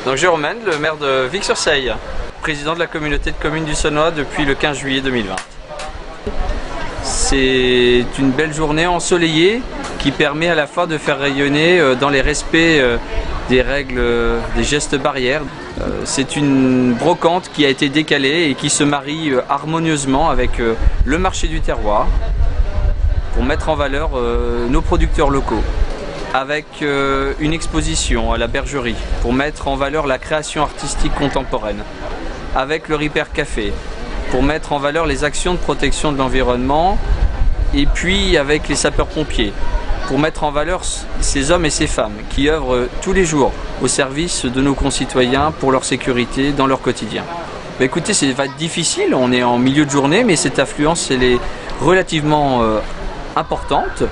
Donc Jérôme Mende, le maire de Vic-sur-Seille, président de la communauté de communes du Saunois depuis le 15 juillet 2020. C'est une belle journée ensoleillée qui permet à la fois de faire rayonner dans les respects des règles, des gestes barrières. C'est une brocante qui a été décalée et qui se marie harmonieusement avec le marché du terroir pour mettre en valeur nos producteurs locaux, avec une exposition à la bergerie pour mettre en valeur la création artistique contemporaine, avec le Ripper Café pour mettre en valeur les actions de protection de l'environnement, et puis avec les sapeurs-pompiers pour mettre en valeur ces hommes et ces femmes qui œuvrent tous les jours au service de nos concitoyens pour leur sécurité dans leur quotidien. Bah écoutez, ça va être difficile, on est en milieu de journée, mais cette affluence elle est relativement importante.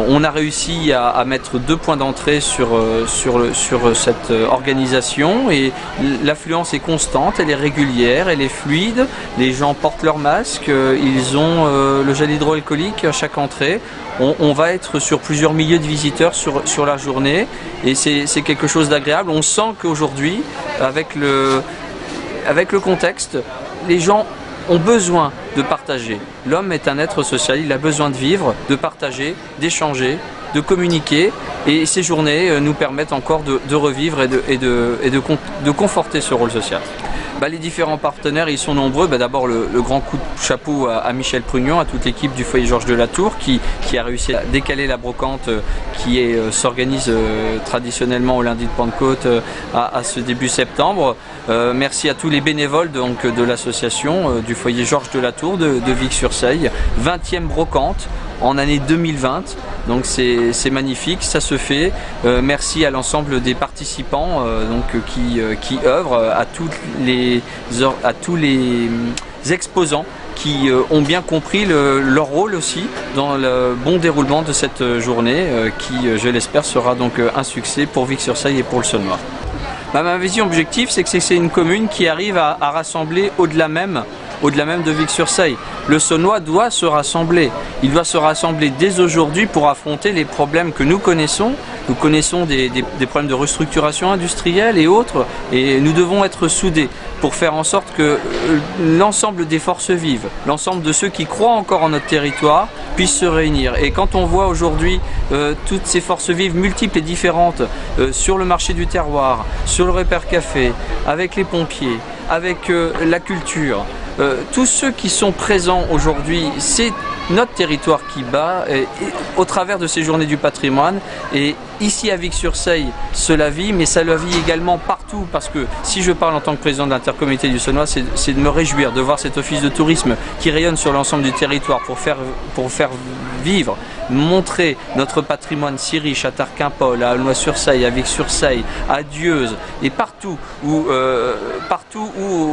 On a réussi à mettre 2 points d'entrée sur cette organisation et l'affluence est constante, elle est régulière, elle est fluide, les gens portent leur masque, ils ont le gel hydroalcoolique à chaque entrée. On va être sur plusieurs milliers de visiteurs sur la journée et c'est quelque chose d'agréable. On sent qu'aujourd'hui, avec le contexte, les gens ont besoin de partager. L'homme est un être social, il a besoin de vivre, de partager, d'échanger, de communiquer et ces journées nous permettent encore de revivre et de conforter ce rôle social. Les différents partenaires, ils sont nombreux. D'abord le grand coup de chapeau à Michel Prugnon, à toute l'équipe du foyer Georges de la Tour qui a réussi à décaler la brocante qui s'organise traditionnellement au lundi de Pentecôte à ce début septembre. Merci à tous les bénévoles de l'association du foyer Georges de la Tour de Vic-sur-Seille. 20e brocante en année 2020, donc c'est magnifique, ça se fait. Merci à l'ensemble des participants qui œuvrent, à tous les exposants qui ont bien compris leur rôle aussi dans le bon déroulement de cette journée qui, je l'espère, sera donc un succès pour Vic-sur-Seille et pour le Saunois. Ma vision objective, c'est que c'est une commune qui arrive à rassembler au-delà même de Vic-sur-Seille. Le Saunois doit se rassembler. Il doit se rassembler dès aujourd'hui pour affronter les problèmes que nous connaissons. Nous connaissons des problèmes de restructuration industrielle et autres. Et nous devons être soudés pour faire en sorte que l'ensemble des forces vives, l'ensemble de ceux qui croient encore en notre territoire, puissent se réunir. Et quand on voit aujourd'hui toutes ces forces vives multiples et différentes sur le marché du terroir, sur le Ripper Café, avec les pompiers, avec la culture, tous ceux qui sont présents aujourd'hui, c'est notre territoire qui bat au travers de ces journées du patrimoine. Et ici à Vic-sur-Seille, cela vit, mais ça le vit également partout. Parce que si je parle en tant que président de l'intercommunauté du Saunois, c'est de me réjouir de voir cet office de tourisme qui rayonne sur l'ensemble du territoire pour faire vivre, montrer notre patrimoine si riche à Tarquimpol, à Aulnois-sur-Seille, à Vic-sur-Seille, à Dieuze et partout où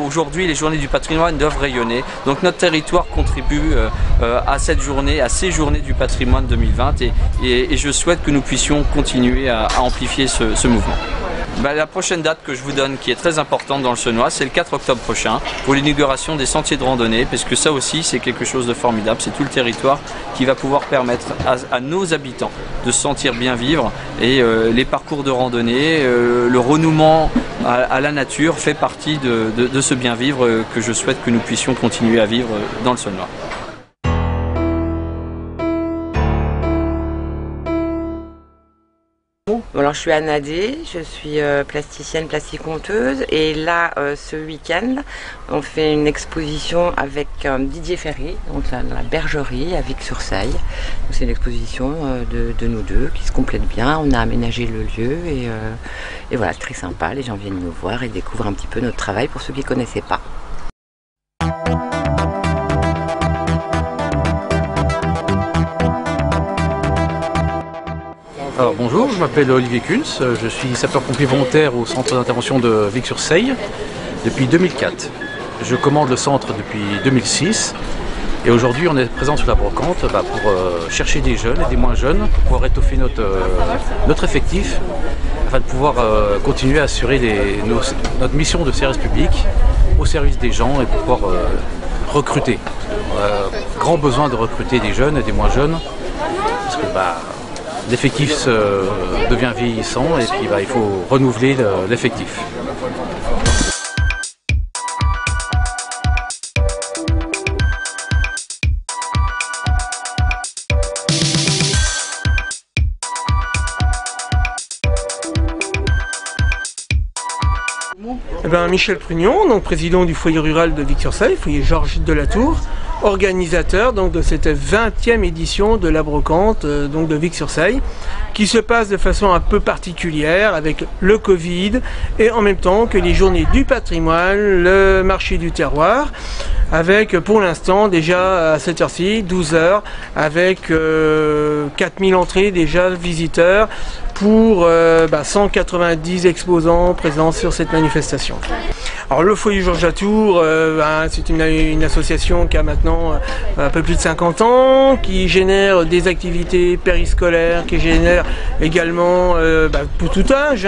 aujourd'hui les journées du patrimoine doivent rayonner. Donc notre territoire contribue à cette journée, à ces journées du patrimoine 2020 et je souhaite que nous puissions continuer à amplifier ce mouvement. La prochaine date que je vous donne, qui est très importante dans le Saunois, c'est le 4 octobre prochain pour l'inauguration des sentiers de randonnée, parce que ça aussi c'est quelque chose de formidable, c'est tout le territoire qui va pouvoir permettre à nos habitants de se sentir bien vivre et les parcours de randonnée, le renouement à la nature fait partie de ce bien vivre que je souhaite que nous puissions continuer à vivre dans le Saunois. Alors je suis Anna D, je suis plasticienne, plasticonteuse et là ce week-end on fait une exposition avec Didier Ferry, donc dans la bergerie à Vic-sur-Seille. C'est une exposition de nous deux qui se complète bien, on a aménagé le lieu et voilà, c'est très sympa, les gens viennent nous voir et découvrent un petit peu notre travail pour ceux qui ne connaissaient pas. Alors bonjour, je m'appelle Olivier Kunz, je suis sapeur-pompier volontaire au centre d'intervention de Vic-sur-Seille depuis 2004. Je commande le centre depuis 2006 et aujourd'hui on est présent sur la brocante pour chercher des jeunes et des moins jeunes, pour pouvoir étoffer notre effectif afin de pouvoir continuer à assurer notre mission de service public au service des gens et pour pouvoir recruter. On a grand besoin de recruter des jeunes et des moins jeunes parce que l'effectif devient vieillissant et puis il faut renouveler l'effectif. Michel Prugnon, donc président du foyer rural de Vic-sur-Seille, foyer Georges Delatour, organisateur donc de cette 20e édition de la brocante donc de Vic-sur-Seille, qui se passe de façon un peu particulière avec le Covid et en même temps que les journées du patrimoine, le marché du terroir, avec pour l'instant déjà à cette heure-ci 12 heures avec 4000 entrées déjà visiteurs pour 190 exposants présents sur cette manifestation. Alors le foyer Georges Delatour, c'est une association qui a maintenant un peu plus de 50 ans, qui génère des activités périscolaires, qui génère également pour tout âge,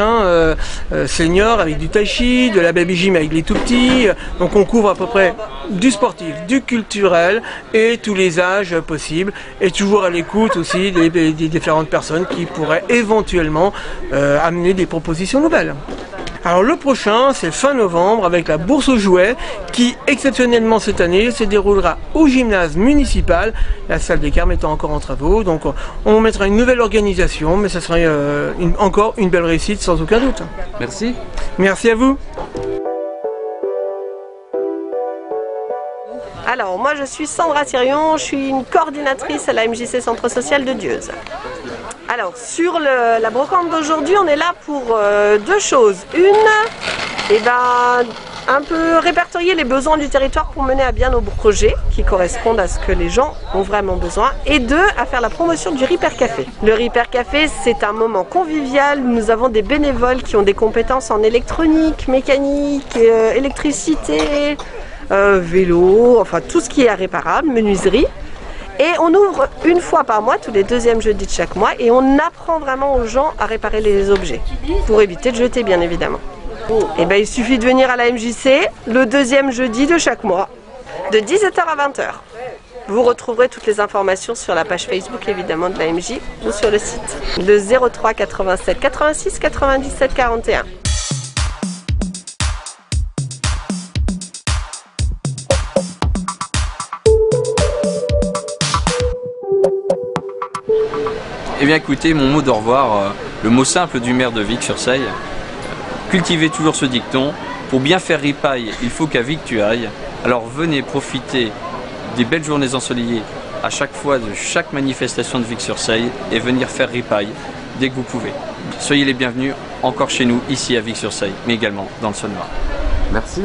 seniors avec du tai chi, de la baby gym avec les tout petits, donc on couvre à peu près du sportif, du culturel et tous les âges possibles, et toujours à l'écoute aussi des différentes personnes qui pourraient éventuellement amener des propositions nouvelles. Alors le prochain, c'est fin novembre avec la bourse aux jouets qui, exceptionnellement cette année, se déroulera au gymnase municipal, la salle des Carmes étant encore en travaux. Donc on mettra une nouvelle organisation, mais ça serait encore une belle réussite sans aucun doute. Merci. Merci à vous. Alors moi je suis Sandra Thirion, je suis une coordinatrice à la MJC Centre Social de Dieuze. Alors sur la brocante d'aujourd'hui, on est là pour deux choses. Une, un peu répertorier les besoins du territoire pour mener à bien nos projets qui correspondent à ce que les gens ont vraiment besoin. Et deux, à faire la promotion du Ripper Café. Le Ripper Café, c'est un moment convivial où nous avons des bénévoles qui ont des compétences en électronique, mécanique, électricité, vélo, enfin tout ce qui est réparable, menuiserie. Et on ouvre une fois par mois, tous les deuxièmes jeudis de chaque mois, et on apprend vraiment aux gens à réparer les objets, pour éviter de jeter bien évidemment. Et il suffit de venir à la MJC le deuxième jeudi de chaque mois, de 17h à 20h. Vous retrouverez toutes les informations sur la page Facebook évidemment de la MJ ou sur le site. Le 03 87 86 97 41. Eh bien écoutez, mon mot d'au revoir, le mot simple du maire de Vic-sur-Seille, cultivez toujours ce dicton, pour bien faire ripaille, il faut qu'à Vic tu ailles, alors venez profiter des belles journées ensoleillées à chaque fois de chaque manifestation de Vic-sur-Seille et venir faire ripaille dès que vous pouvez. Soyez les bienvenus encore chez nous, ici à Vic-sur-Seille, mais également dans le Saône-et-Loire. Merci.